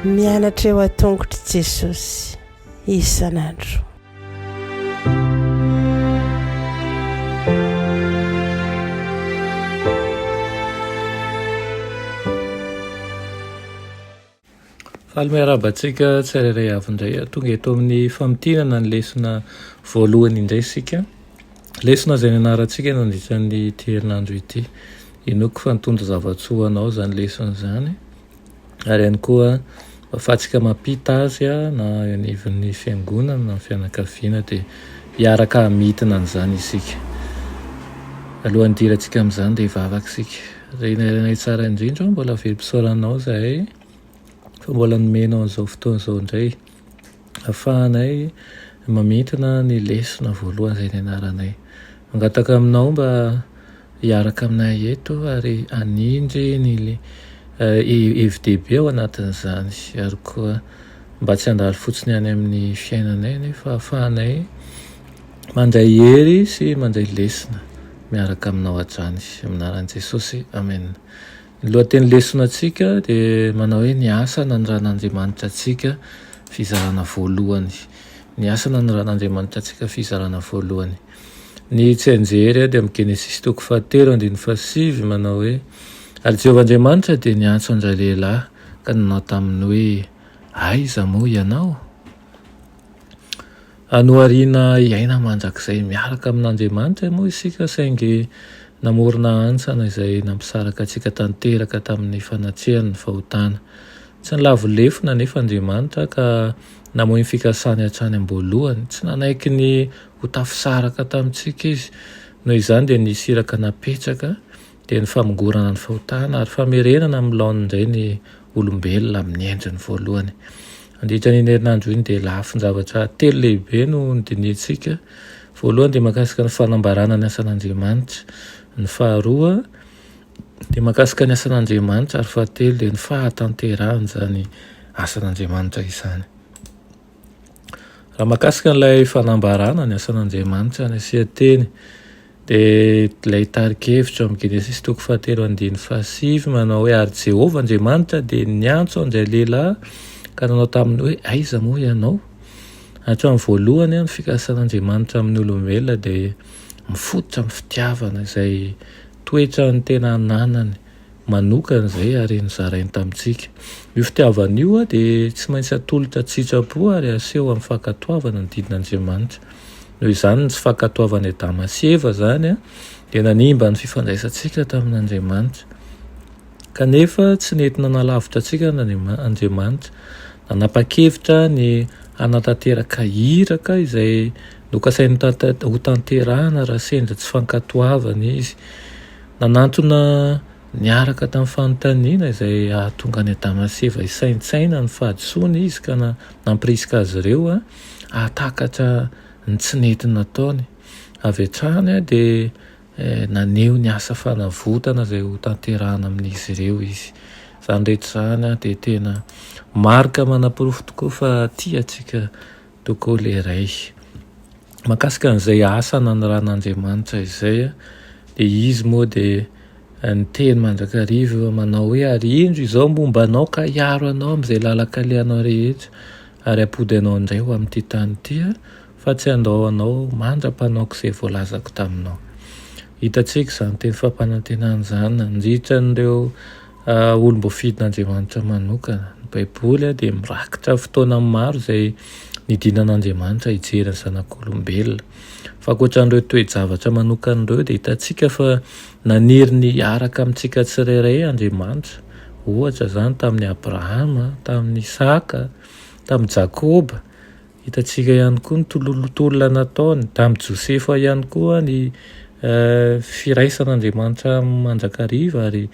mianatra eo atongotry Jesosy isan'andro. Miarabantsika tsirairay avy indray tonga eto amin'ny famitinana ny lesona voalohany indray sika. Lesona izay nianarantsika nandritran'ny herinandro ity. Inoko fa nitondra zava-tsoa anao zany lesona zany. Ary ihany koa afahantsika mampita azy na anivon'ny fiangonana na fianakaviana dia hiaraka hamitina an'izany isika. Alohan'ny dirantsika amin'izany dia hivavaka isika. Renay tsara indrindra mbola velom-pisaoranao zahay. Mbola nomenao an'izao fotoana izao indray ahafahanay mamitina ny lesona voalohany izay nianaranay. Mangataka aminao mba hiaraka aminay eto ary hanindry ny hevi-dehibe ao anatin'izany ary koa mba tsy handalo fotsiny any amin'ny fiainanay nefa ahafahanay mandray hery sy mandray lesona miaraka aminao hatrany amin'ny anaran'i Jesosy. Amen. Ny lohateny lesona antsika dia manao hoe ny asa nanondran'Andriamanitra antsika fizarana voalohany. Ny asa nanondran'Andriamanitra antsika fizarana voalohany. Ny tsy anjery dia amin'ny Genesis 3:7 manao hoe ary Jehovahandriamanitra dia niantso andray lehilahy ka nanao taminy hoe aiza moa ianao? Anoharina iaina mandrakizay miaraka amin'Andriamanitra moa isika saingy namorona antsana izay nampisaraka antsika tanteraka tamin'ny fanatrehany ny fahotana. Tsy nilavo lefona nefa Andriamanitra ka namoy ny fikasany hatrany am-boalohany. Tsy nanaiky ny ho tafisaraka tamintsika izy. Noho izany dia nisy iraka napetraka dia ny famongorana ny fahotana ary famerenana amin'ny laoniny indray ny olombelona amin'ny endriny voalohany. Andritra ny herinandro iny dia lafin-javatra telo lehibe no nodinitsika. Voalohany dia mahakasika ny fanambarana ny asan'Andriamanitra. Ny faharoa dia mahakasika ny asan'Andriamanitra ary fahatelo dia ny fahatanterahana izany asan'Andriamanitra izany. Raha mahakasika n'ilay fanambarana ny asan'Andriamanitra ny asian-teny dia ilay tarikevitra amin'ny Genesis 3:7 manao hoe ary Jehovah Andriamanitra dia niantso andray lehilahy ka nanao taminy hoe aiza moa ianao? Hatramin'ny voalohany ny fikasan'Andriamanitra amin'ny olombelona dia mifototra amin'ny fitiavana izay toetra ny tena nanany manokana izay ary nizarainy tamintsika. Io fitiavana io dia tsy maintsy atolotra sitrapo ary aseho amin'ny fankatoavana ny didin'Andriamanitra. Noho izany ny tsy fankatoavana Adama sy Eva zany dia nanimba ny fifandraisantsika tamin'Andriamanitra. Kanefa tsy nentina nalavitra antsika n'Andriamanitra. Nanapa-kevitra ny hanatanteraka iraka izay nokasainy ho tanterahana raha sendra tsy fankatoavana izy. Nanantona niaraka tamin'ny fanontaniana izay ahatonga ny Adama sy Eva hisaintsaina ny fahadisoana izy ka nampirisika azy ireo ahatakatra ny tsy nentina nataony. Avy hatrany dia naneho ny asa fanavotana izay ho tanterahana amin'izy ireo izy. Izany rehetra izany dia tena marika manam-porofo tokoa fa tia antsika tokoa ilay iray. Mahakasika an'izay asa nanoran'Andriamanitra izay dia izy moa dia ny teny mandrakariva manao hoe ary indro izao momba anao ka hiaro anao amin'izay lalakalehanao rehetra ary ampody anao indray ho amin'ity tany ity fa tsy handao anao mandra-panaoko izay voalazako taminao. Hitantsika izany teny fampanantenana izany nandritra n'ireo olom-boafidin'Andriamanitra manokana. Ny Baiboly dia mirakitra fotoana maro izay nidinan'Andriamanitra hijery ny zanak'olombelona. Fa ankoatran'ireo toe-javatra manokana ireo dia hitantsika fa naniry ny hiaraka amintsika tsirairay Andriamanitra. Ohatra izany tamin'ny Abrahama, tamin'ny Isaka, tamin'ny Jakoba. Hitantsika ihany koa ny tololotolona nataony. Tamin'ny Josefa ihany koa ny firaisan'Andriamanitra mandrakariva ary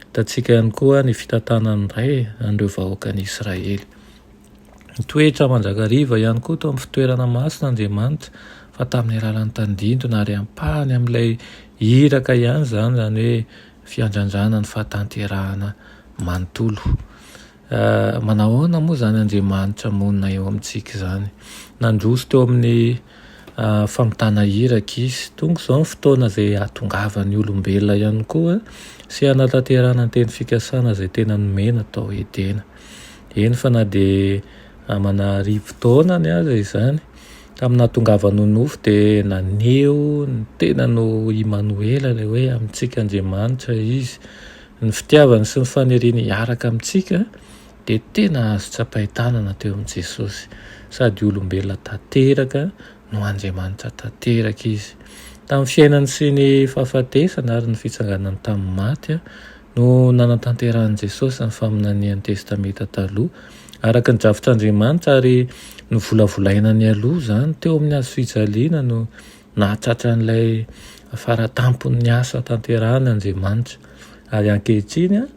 hitantsika ihany koa ny fitantanany iray an'ireo vahoakan'i Israely. Toetra mandrakariva ihany koa tao amin'ny fitoerana mason'Andriamanitra fa tamin'ny alalan'ny tandindona ary ampahany amin'ilay iraka ihany zany hoe fiandrandrana ny fahatanterahana manontolo. Manao ahoana moa zany Andriamanitra monina eo amintsika izany? Nandroso teo amin'ny famitana iraka izy. Tonga izao ny fotoana izay ahatongavany olombelona ihany koa sy hanatanterana ny teny fikasana izay tena nomena tao edena. Eny fa na dia manarivo taonany aza izany tamina tongavany nonofo dia naneo ny tena no Imanoela ilay hoe amintsika Andriamanitra izy. Ny fitiavany sy ny faniriany hiaraka amintsika dia tena azo tsapahi-tanana teo amin'i Jesosy. Sady olombelona tanteraka no Andriamanitra tanteraka izy. Tamin'ny fiainany sy ny fahafatesana ary ny fitsanganany tamin'ny maty no nanatanterahani Jesosy ny faminanian'ny testameta taloha araka ny drafitr'Andriamanitra ary ny volavolainany aloha izany teo amin'ny hazo fijaliana no nahatratra an'ilay faratampon'ny asa tanterahany Andriamanitra. Ary ankehitriny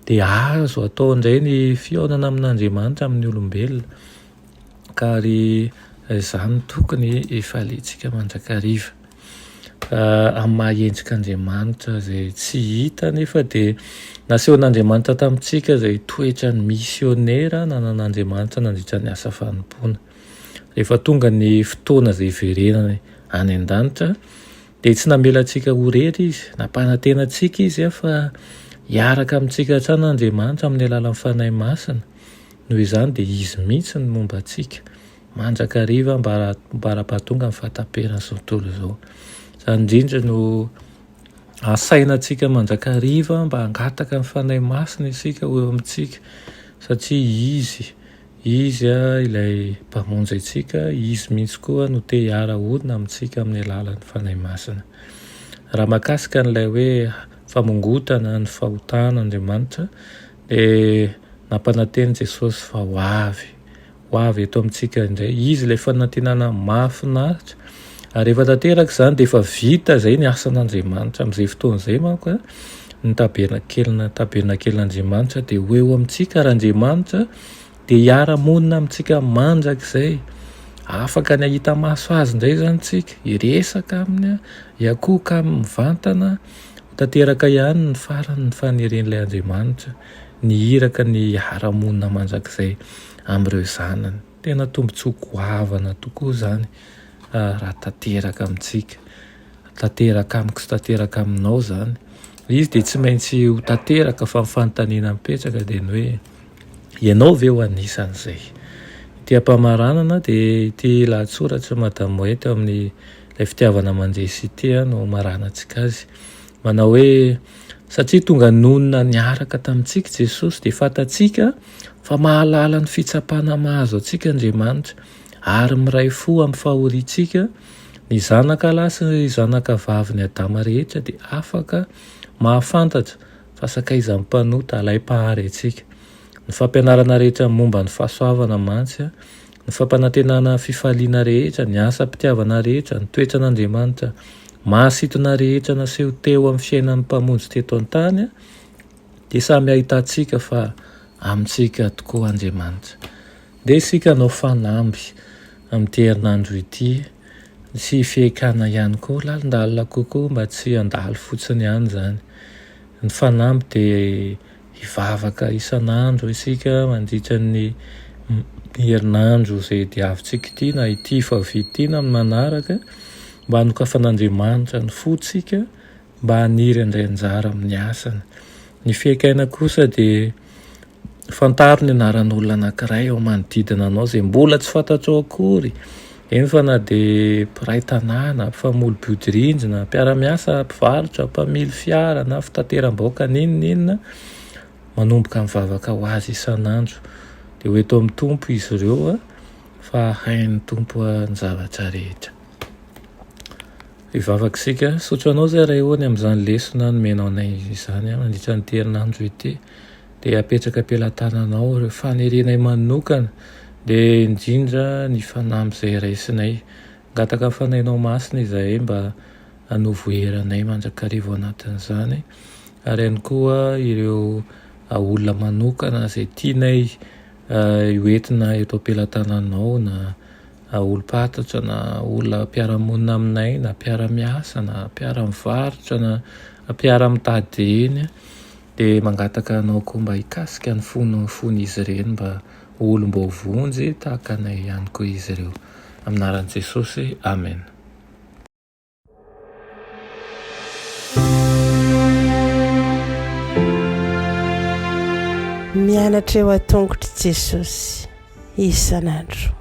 dia azo atao indray ny fihaonana amin'Andriamanitra amin'ny olombelona ka ary izany tokony ifaliantsika mandrakariva. Amin'ny mahaendrika Andriamanitra izay tsy hita nefa dia nasehon'Andriamanitra tamintsika izay toetra ny misionera nanan'Andriamanitra nandritra ny asa fanompoana. Rehefa tonga ny fotoana izay iverenany any an-danitra dia tsy namelantsika ho rery izy, nampanantenantsika izy fa hiaraka amintsika hatrany Andriamanitra amin'ny alalan'ny fanahy masina. Noho izany dia izy mihitsy ny momba antsika mandrakariva mba rapahatonga ny fahataperana izao tontolo izao. Izany indrindra no asainantsika mandrakariva mba hangataka ny fanahy masina isika eo amintsika satria izy ilay mpamonjy antsika, izy mihitsy koa no te hiara-honina amintsika amin'ny alalan'ny fanahy masina. Raha mahakasika n'ilay hoe famongotana ny fahotana Andriamanitra dia nampananteny Jesosy fa ho avy eto amintsika indray. Izy ilay fanantenana mahafinaritra ary rehefa tanteraka izany dia efa vita izay ny asan'Andriamanitra amin'izay fotoana izay manko ny tabernakelin'Andriamanitra dia ho eo amintsika ary Andriamanitra dia hiara-monina amintsika mandrakizay. Afaka ny ahita maso azy indray izany tsika, hiresaka aminy, hiakoka amin'ny mivantana, tanteraka ihany ny farany ny faneren'ilay Andriamanitra, ny hiraka ny hiara-monina mandrakizay amin'ireo zanany. Tena tombontsoa goavana tokoa izany raha tanteraka amintsika, tanteraka amiko sy tanteraka aminao izany. Izy dia tsy maintsy ho tanteraka fa ny fanontaniana mipetraka dia ny hoe ianao ve ho anisan'izay? Ity ampamaranana dia ity lahatsoratra Madame Moët amin'ny ilay fitiavana mandresy ity no maranantsika azy. Manao hoe satria tonga nonona niaraka tamintsika Jesosy dia fantatsika fa mahalala ny fitsapana mahazo antsika Andriamanitra ary miray fo amin'ny fahoriantsika ny zanaka lahy sy ny zanaka vavy ny Adama rehetra dia afaka mahafantatra fa sakaizan'ny mpanota alay-pahary antsika. Ny fampianarana rehetra momba ny fahasoavana mantsy, ny fampanantenana fifaliana rehetra, ny asa-pitiavana rehetra, ny toetran'Andriamanitra mahasintona rehetra naseho teo amin'ny fiainan'ny mpamonjy teto an-tany dia samy ahitantsika fa amintsika tokoa Andriamanitra. Dia isika nao fanamby amin'ity herinandro ity sy fiekana ihany koa lalindalina kokoa mba tsy handalo fotsiny ihany izany. Ny fanamby dia hivavaka isan'andro isika mandritra ny herinandro izay diavintsika ity na ity fa vitina amin'ny manaraka mba hanokafan'Andriamanitra ny fotsika mba haniry indray anjara amin'ny asany. Ny fiekaina kosa dia fantaro ny anaran'olona anankiray ao manodidina anao izay mbola tsy fantatrao akory. Eny fa na dia mpiray tanàna, mpamolo-bodirindrina, mpiara-miasa, mpivarotra, mpamily fiara na fitateram-bahoaka n'inona manomboka mivavaka ho azy isan'andro dia ho eto amin'ny tompo izy ireo fa hain'ny tompo ny zavatra rehetra. Hivavaka isika, sotro anao izay raha ahoany amin'izany lesona nomenao anay izany mandritra ny herinandro ity dia apetraka am-pelantananao ireo fanerenay manokana dia indrindra ny fanamby izay raisinay. Ngataka ny fanahinao masina izahay mba hanovoeranay mandrakariva anatin'izany ary ihany koa ireo olona manokana izay tianay hoentina eto am-pelantananao na olo-patatra na olona mpiara-monina aminay na mpiara-miasa na mpiara-mivarotra na mpiara-mitady eny dia mangataka anao koa mba hikasika ny fon'izy ireny mba olom-bovonjy tahaka anay ihany koa izy ireo. Aminaran'i Jesosy, amen. Mianatra eo an-tongotry Jesosy isan'andro.